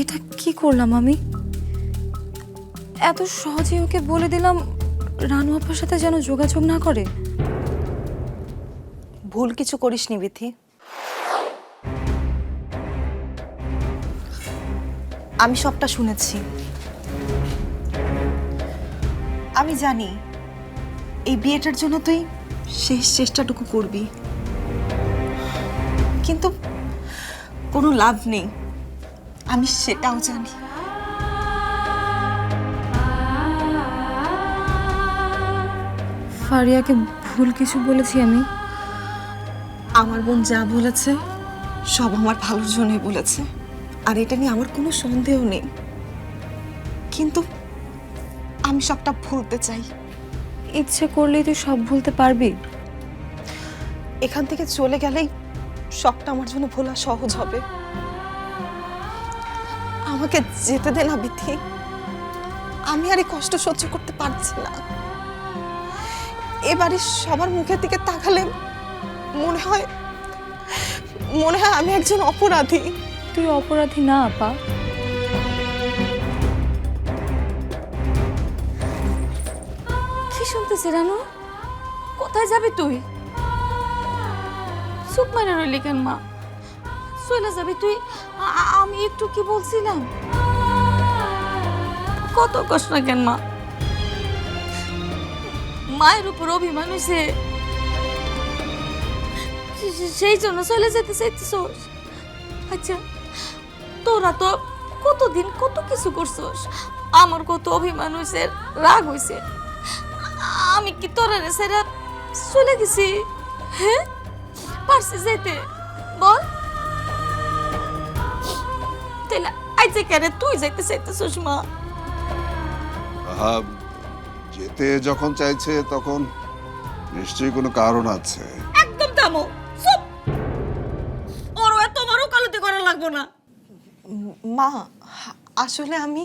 এটা কি করলাম আমি? এত সহজে ওকে বলে দিলাম রানু আপার সাথে যেন যোগাযোগ না করে। ভুল কিছু করিসনি বিথি। আমি সবটা শুনেছি। আমি জানি এই বিয়েটার জন্য তুই শেষ চেষ্টাটুকু করবি, কিন্তু কোনো লাভ নেই, আমি সেটাও জানি। ফারিয়াকে ভুল কিছু বলেছি আমি? আমার বোন যা বলেছে সব আমার ভালোর জন্যই বলেছে, আর এটা নিয়ে আমার কোনো সন্দেহ নেই, কিন্তু আমি সবটা ভুলতে চাই। ইচ্ছে করলেই তুই সব ভুলতে পারবি? এখান থেকে চলে গেলেই সবটা আমার জন্য ভোলা সহজ হবে। আমাকে যেতে দে না বিথি, আমি আর এই কষ্ট সহ্য করতে পারছি না। এবারে সবার মুখের দিকে তাকালে মনে হয় আমি একজন অপরাধী। তুই অপরাধী না আপা। কি শুনতেছি রানু? কোথায় যাবি তুই? চুপ মারে রইলি কেন মা? চলে যাবি তুই? আমি একটু কি বলছিলাম? কত কষ্ট না কেন মা? মায়ের উপর অভিমান হয়েছে, সেই জন্য চলে যেতে চাইতেছোস? আচ্ছা, তোরা তো কতদিন কত কিছু করছোস, আমার কত অভিমান হয়েছে, রাগ হয়েছে, আমি কি তোরা ছেড়ে চলে গেছি? হ্যাঁ, পারছি যেতে? বল। তাইলে আজ কেন তুই যাইতে চাইতেছিস মা? যেতে যখন চাইছে তখন নিশ্চয়ই কোনো কারণ আছে। একদম থামো, চুপ। ওর এত বড় কালতি করা লাগবে না। মা, আসলে আমি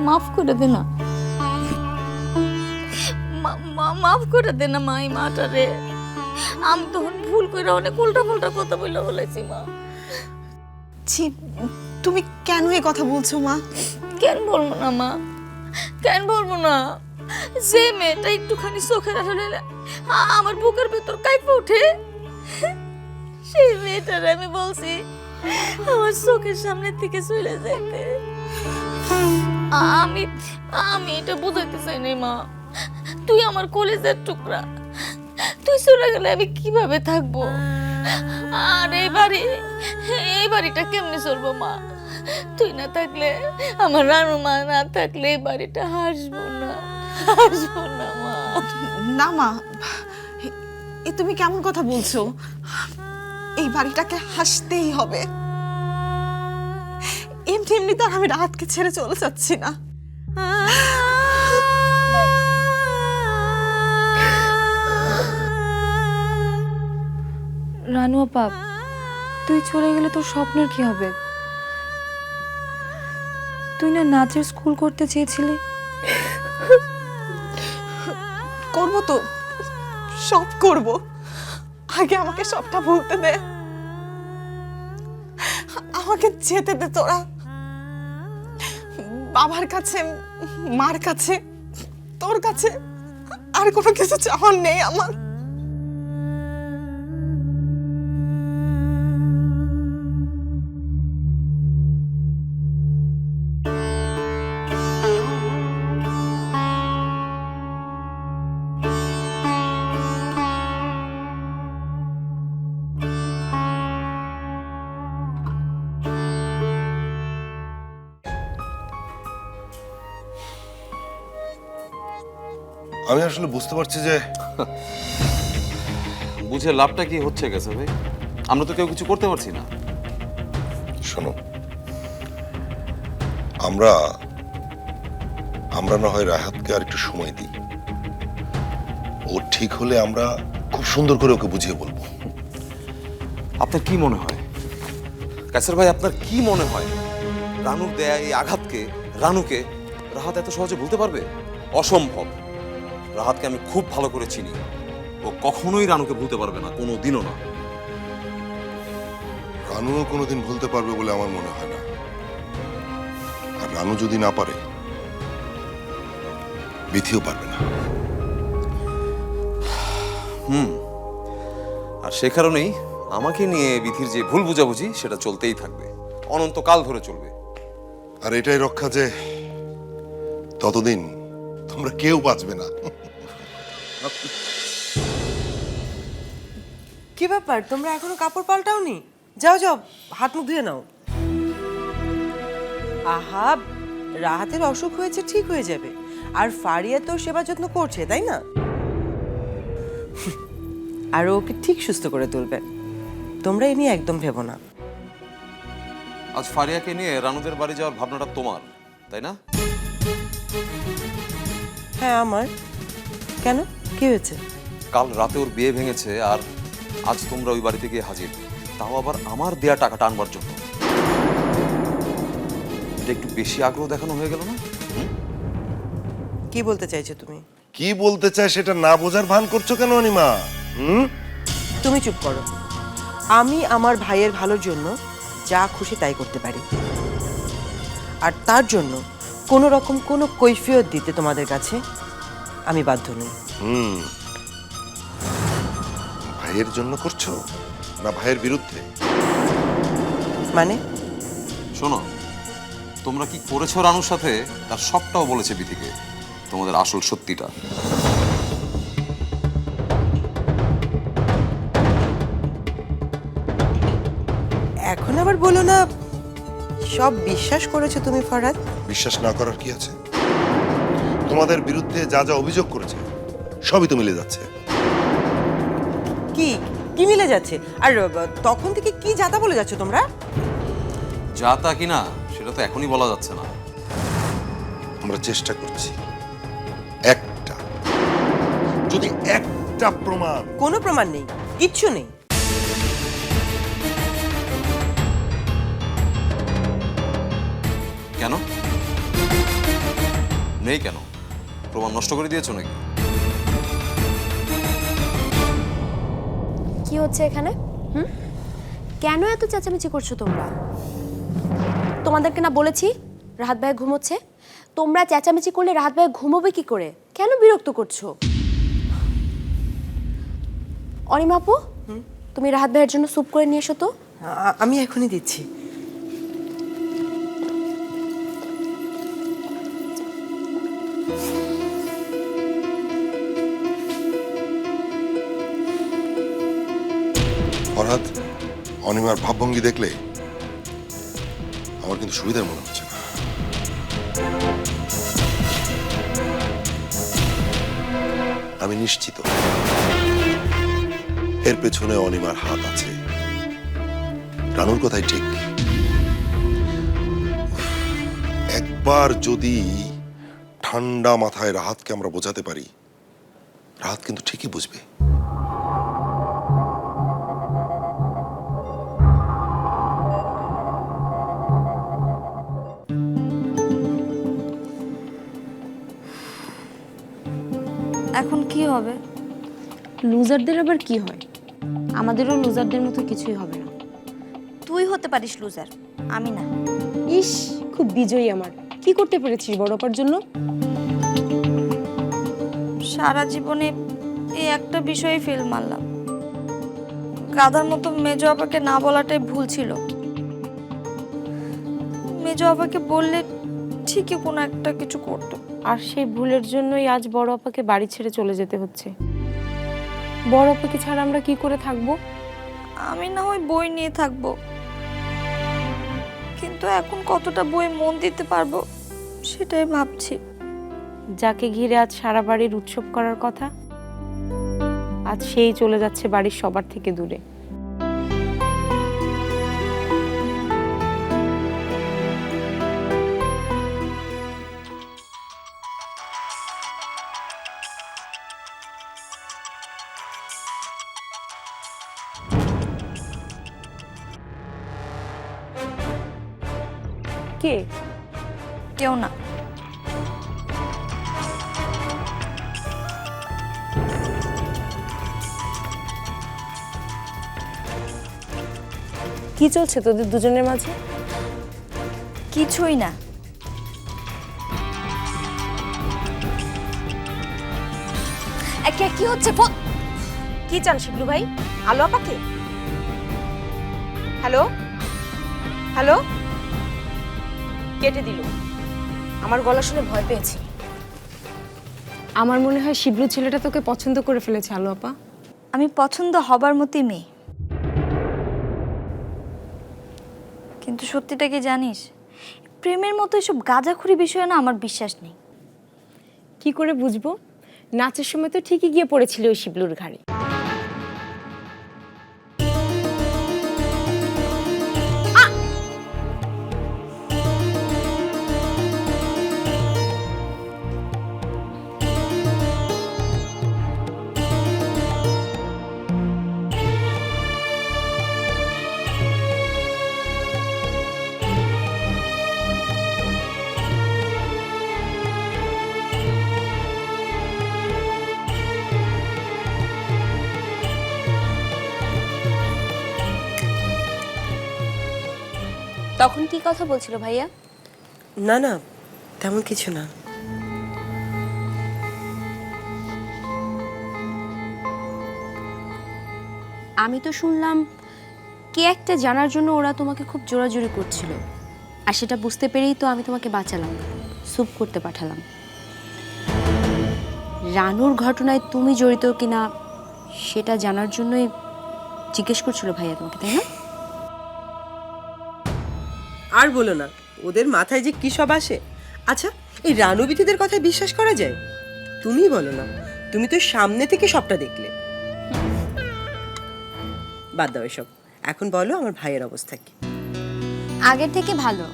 মাফ করে দে না, মাফ করে দে না মা। এই মাটারে আমি তখন ভুল করে অনেক উল্টা পাল্টা কথা বলেছি মা। ছি, তুমি কেন এই কথা বলছো মা? কেন বলবো না মা, কেন বলবো না? যে মেয়েটা একটুখানি চোখের আড়ালে আমার বুকের ভেতর কাঁপে ওঠে, সেই মেয়েটার আমি বলছি আমার চোখের সামনে থেকে চলে যেতে। আমি আমি এটা বুঝাইতে চাই না মা। তুই আমার কলেজের টুকরা, তুই চলে গেলে আমি কিভাবে থাকবো? আর এই বাড়িটা কেমনে চলবো মা? তুই না থাকলে, আমার রানু মা না থাকলে এই বাড়িটা হাসবো না মা। না মা, এ তুমি কেমন কথা বলছো? এই বাড়িটাকে হাসতেই হবে। এমনি এমনি তো আর আমি রাতকে ছেড়ে চলে যাচ্ছি না। রানু আপা, তুই চলে গেলে তোর স্বপ্নের কি হবে? তুই না নাচের স্কুল করতে চেয়েছিলি? করবো তো, সব করব, আগে আমাকে সবটা বলতে দে, আমাকে যেতে দে তোরা। বাবার কাছে, মার কাছে, তোর কাছে আর কোনো কিছু চাওয়ার নেই আমার। আমি আসলে বুঝতে পারছি যে বুঝে লাভটা কি হচ্ছে গেছে ভাই? আমরা তো কেউ কিছু করতে পারছি না। শোনো, আমরা না হয় রাহাতকে আর একটু সময় দিই, ও ঠিক হলে আমরা খুব সুন্দর করে ওকে বুঝিয়ে বলবো। আপনার কি মনে হয় কাসের ভাই, আপনার কি মনে হয় রানুর দেয়া এই আঘাতকে, রানুকে রাহাত এত সহজে ভুলতে পারবে? অসম্ভব। রাহাতকে আমি খুব ভালো করে চিনি, ও কখনোই রানুকে ভুলতে পারবে না, কোনো দিনও না। রানুও কোনোদিন ভুলতে পারবে বলে আমার মনে হয় না। আর রানু যদি না পারে, বিথিও পারবে না। আর সে কারণেই আমাকে নিয়ে বিধির যে ভুল বুঝাবুঝি সেটা চলতেই থাকবে, অনন্তকাল ধরে চলবে। আর এটাই রক্ষা যে ততদিন তোমরা কেউ বাঁচবে না। কি ব্যাপার, তোমরা এখনো কাপড় পাল্টাওনি? যাও যাও, হাত মুখ ধুয়ে নাও। আহা, রাহাতের অসুখ হয়েছে, ঠিক হয়ে যাবে। আর ফারিয়া তো সেবা যত্ন করছে, তাই না? আর ওকে ঠিক সুস্থ করে তুলবেন, তোমরা এ নিয়ে একদম ভেবো না। আজ ফারিয়াকে নিয়ে রানুদের বাড়ি যাওয়ার ভাবনাটা তোমার, তাই না? হ্যাঁ আমার। কেন, কি হয়েছে? কাল রাতে ওর বিয়ে ভেঙেছে, আর আজ তোমরা ওই বাড়িতে গিয়ে হাজির, তাও আবার আমার দেয়া টাকাটা আনবার জন্য। এটা একটু বেশি আগ্রহ দেখানো হয়ে গেল না? কি বলতে চাইছো তুমি? কি বলতে চায় সেটা না বোঝার ভান করছো কেন অনিমা? তুমি চুপ করো। আমি আমার ভাইয়ের ভালোর জন্য যা খুশি তাই করতে পারি, আর তার জন্য কোনো রকম কোনো কৈফিয়ত দিতে তোমাদের কাছে আমি বাধ্য নই। ভাইয়ের জন্য করছো না ভাইয়ের বিরুদ্ধে? মানে? শোনো, তোমরা কি করেছো রানুর সাথে তার সবটাও বলেছে বিধিকে, তোমাদের আসল সত্যিটা। এখন আবার বলো না সব বিশ্বাস করেছো তুমি ফরহাদ? বিশ্বাস না করার কি আছে? তোমাদের বিরুদ্ধে যা যা অভিযোগ করেছে সবই তো মিলে যাচ্ছে। কি কি মিলে যাচ্ছে? আর তখন থেকে কি যাতা বলে যাচ্ছ তোমরা? যা তা কিনা সেটা তো এখনই বলা যাচ্ছে না। আমরা চেষ্টা করছি, একটা যদি একটা প্রমাণ। কোনো প্রমাণ নেই, কিচ্ছু নেই। কেন নেই? কেন প্রমাণ নষ্ট করে দিয়েছো নাকি? কি হচ্ছে এখানে? কেন এত চেঁচামেচি করছো তোমরা? তোমাদেরকে না বলেছি রাহাত ভাই ঘুমোচ্ছে? তোমরা চেঁচামেচি করলে রাহাত ভাই ঘুমোবে কি করে? কেন বিরক্ত করছো? অনিমা আপু, তুমি রাহাত ভাইয়ের জন্য স্যুপ করে নিয়ে এসো তো। আমি এখনই দিচ্ছি। ফরহাদ, অনিমার ভাবভঙ্গি দেখলে আমার কিন্তু সুবিধার মনে হচ্ছে না। আমি নিশ্চিত এর পেছনে অনিমার হাত আছে। রানুর কথাই ঠিক। একবার যদি ঠান্ডা মাথায় রাহাতকে আমরা বোঝাতে পারি, রাহাত কিন্তু ঠিকই বুঝবে। এখন কি হবে? লুজারদের আবার কি হয়? আমাদেরও লুজারদের মতো কিছুই হবে না। তুই হতে পারিস লুজার, আমি না। ইস, খুব বিজয়ী আমার। কি করতে পেরেছিস বড় অপার জন্য? সারা জীবনে এই একটা বিষয়ে ফেল মারলাম। গাধার মতো মেজো আপাকে না বলাটাই ভুল ছিল। মেজো আপাকে বললে ঠিকই কোনো একটা কিছু করতো। আর সেই ভুলের জন্যই আজ বড় আপাকে বাড়ি ছেড়ে চলে যেতে হচ্ছে। বড় আপাকে ছাড়া আমরা কি করে থাকবো? আমি না হয় বই নিয়ে থাকবো, কিন্তু এখন কতটা বই মন দিতে পারবো সেটাই ভাবছি। যাকে ঘিরে আজ সারা বাড়ির উৎসব করার কথা, আজ সেই চলে যাচ্ছে বাড়ির সবার থেকে দূরে। কে? কেউ না। কি চলছে তোদের দুজনের মাঝে? কিছুই না। কি হচ্ছে? কি চান শিবলু ভাই? আলো আপাকে? হ্যালো হ্যালো, কেটে দিল। আমার গলা শুনে ভয় পেয়েছি। আমার মনে হয় শিবলু ছেলেটা তোকে পছন্দ করে ফেলেছে আলো আপা। আমি পছন্দ হবার মতোই মেয়ে, কিন্তু সত্যিটা কি জানিস, প্রেমের মতো এসব গাঁজাখুরি বিষয়ে না আমার বিশ্বাস নেই। কি করে বুঝবো? নাচের সময় তো ঠিকই গিয়ে পড়েছিল ওই শিবলুর ঘাড়ে। তখন কি কথা বলছিল ভাইয়া? না না, তেমন কিছু না। আমি তো শুনলাম কে একটা জানার জন্য ওরা তোমাকে খুব জোরাজুরি করছিল, আর সেটা বুঝতে পেরেই তো আমি তোমাকে বাঁচালাম, স্যুপ করতে পাঠালাম। রানুর ঘটনায় তুমি জড়িত কিনা সেটা জানার জন্যই জিজ্ঞেস করছিল ভাইয়া তোমাকে, তাই না? আর বলো না, ওদের মাথায় যে কি সব আসে। আচ্ছা, এই রানু বিথিদের কথায় বিশ্বাস করা যায়? তুমি বলো না, তুমি তো সামনে থেকে সবটা দেখলে। বাদ দাও এসব, এখন বলো আমার ভাইয়ের অবস্থা কি? আগের থেকে ভালো,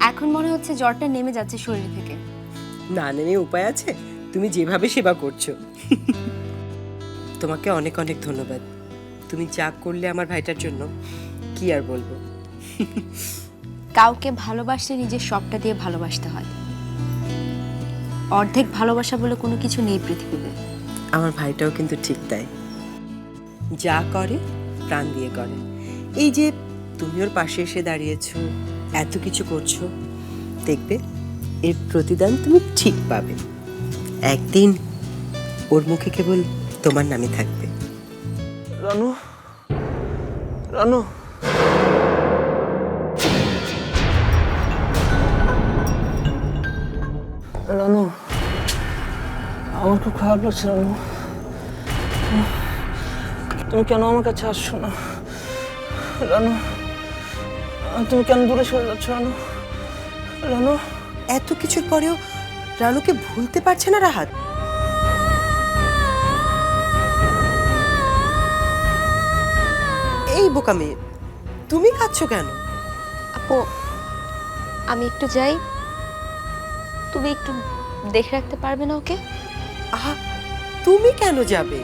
এখন মনে হচ্ছে জ্বরটা নেমে যাচ্ছে শরীর থেকে। না নেমে উপায় আছে? তুমি যেভাবে সেবা করছো। তোমাকে অনেক অনেক ধন্যবাদ। তুমি যা করলে আমার ভাইটার জন্য, কি আর বলবো। কাউকে ভালোবাসলে নিজের সবটা দিয়ে ভালোবাসতে হয়, অর্ধেক ভালোবাসা বলে কোনো কিছু নেই পৃথিবীতে। আমার ভাইটাও কিন্তু ঠিক তাই, যা করে প্রাণ দিয়ে করে। এই যে তুমি ওর পাশে এসে দাঁড়িয়েছো, এত কিছু করছো, দেখবে এর প্রতিদান তুমি ঠিক পাবে। একদিন ওর মুখে কেবল তোমার নামই থাকবে। রানু, রানু, রানু, আমার খুব খারাপ লাগছে রানু। তুমি কেন আমার কাছে আসছো না রানু? তুমি কেন দূরে সরে যাচ্ছ রানু? রানু, এত কিছুর পরেও রানুকে ভুলতে পারছে না রাহাত। এই বোকা মেয়ে, তুমি কাঁদছো কেন? আপু, আমি একটু যাই, তুমি একটু দেখে রাখতে পারবে না ওকে? আহা, তুমি কেন যাবে?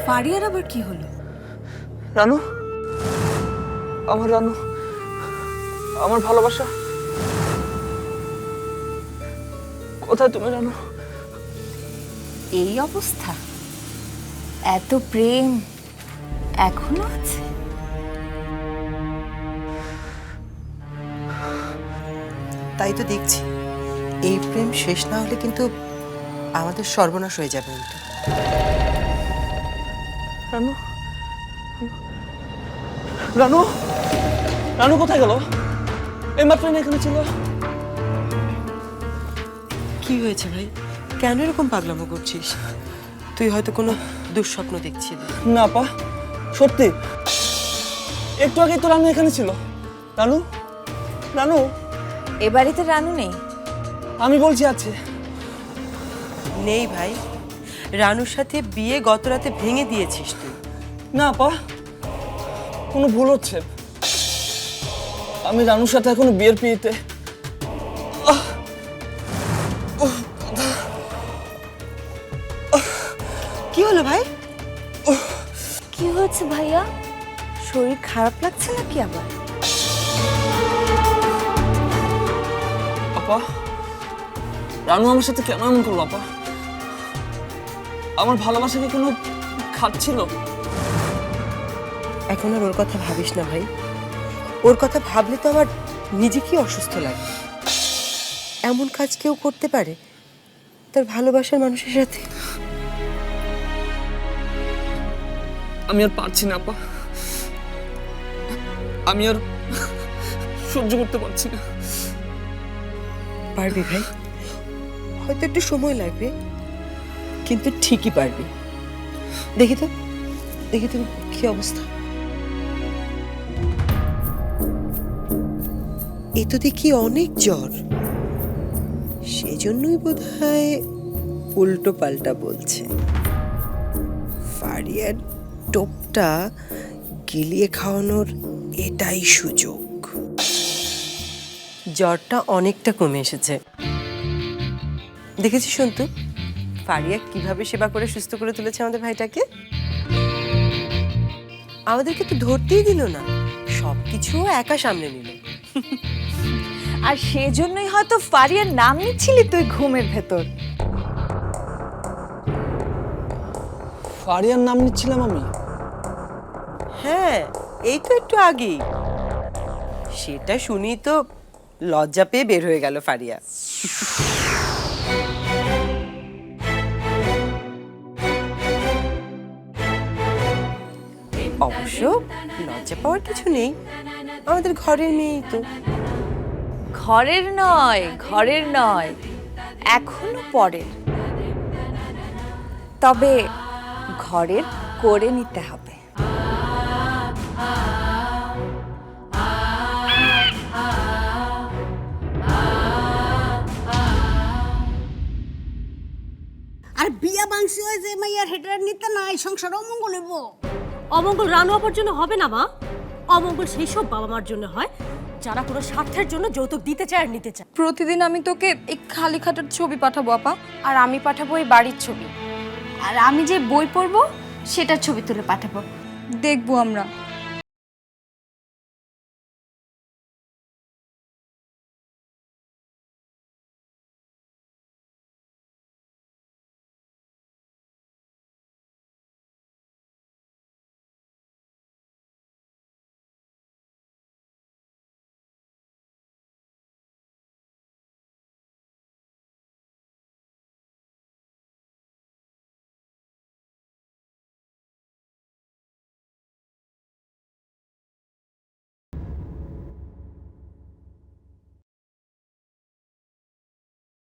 ফারিয়ার আবার কি হলো? রানু, আমার রানু, আমার ভালোবাসা, কোথায় তুমি রানু? এই অবস্থা, এত প্রেম এখনো আছে? তাই তো দেখছি, এই প্রেম শেষ না হলে কিন্তু আমাদের সর্বনাশ হয়ে যাবে। রানু, রানু, রানু কোথায় গেল? এই মাত্র এখানে ছিল। কি হয়েছে ভাই, কেন এরকম পাগলামো করছিস? তুই হয়তো কোনো দুঃস্বপ্ন দেখছিলি। না পা, সত্যি একটু আগে তো রানু এখানে ছিল। রানু, রানু, এ বাড়িতে রানু নেই। আমি বলছি আছে। নেই ভাই, রানুর সাথে বিয়ে গত রাতে ভেঙে দিয়েছিস তুই। না পা, কোনো ভুল হচ্ছে। আমি রানুর সাথে এখনো বিয়ের পিড়িতে। কি হলো ভাই? হয়েছে ভাইয়া? শরীর খারাপ লাগছে নাকি আবার? আপা, রানু আমার সাথে কেন এমন করলো আপা? আমার ভালোবাসা কি কোনো খাচ্ছিল? এখন আর ওর কথা ভাবিস না ভাই। ওর কথা ভাবলে তো আমার নিজেকেই অসুস্থ লাগে। এমন কাজ কেউ করতে পারে তার ভালোবাসার মানুষের সাথে? আমি আর পারছি না আপা, আমি আর সহ্য করতে পারছি না। পারবি ভাই, হয়তো একটু সময় লাগবে, কিন্তু ঠিকই পারবি। দেখি তো কি অবস্থা। এ তো দেখি অনেক জ্বর, সেজন্যই বোধহয় উল্টো পাল্টা বলছে। ফারিয়ার টোপটা গিলিয়ে খাওয়ানোর এটাই সুযোগ। জ্বরটা অনেকটা কমে এসেছে। দেখেছি সন্তু, ফারিয়া কিভাবে সেবা করে সুস্থ করে তুলেছে আমাদের ভাইটাকে। আমাদেরকে তো ধরতেই দিল না, সবকিছু একা সামনে নিল। আর সেজন্যই হয়তো ফারিয়ার নাম নিচ্ছিলি তুই ঘুমের ভেতর। ফারিয়ার নাম নিচ্ছিলাম আমি? হ্যাঁ, এই তো একটু আগেই। সেটা শুনি তো লজ্জা পেয়ে বের হয়ে গেল ফারিয়া। অবশ্য লজ্জা পাওয়ার কিছু নেই, আমাদের ঘরের মেয়েই তো। ঘরের নয়, এখনো পরের। তবে ঘরের করে নিতে হবে। আর বিয়া বাংশি হয়ে যে মাইয়ার হেটার নিতে নাই, সংসার অমঙ্গল হইব। অমঙ্গল রানু আপার জন্য হবে না মা। অমঙ্গল সেই সব বাবা মার জন্য হয় যারা কোনো স্বার্থের জন্য যৌতুক দিতে চায় আর নিতে চায়। প্রতিদিন আমি তোকে এই খালি খাটার ছবি পাঠাবো আপা, আর আমি পাঠাবো এই বাড়ির ছবি। আর আমি যে বই পড়বো সেটার ছবি তুলে পাঠাবো। দেখবো আমরা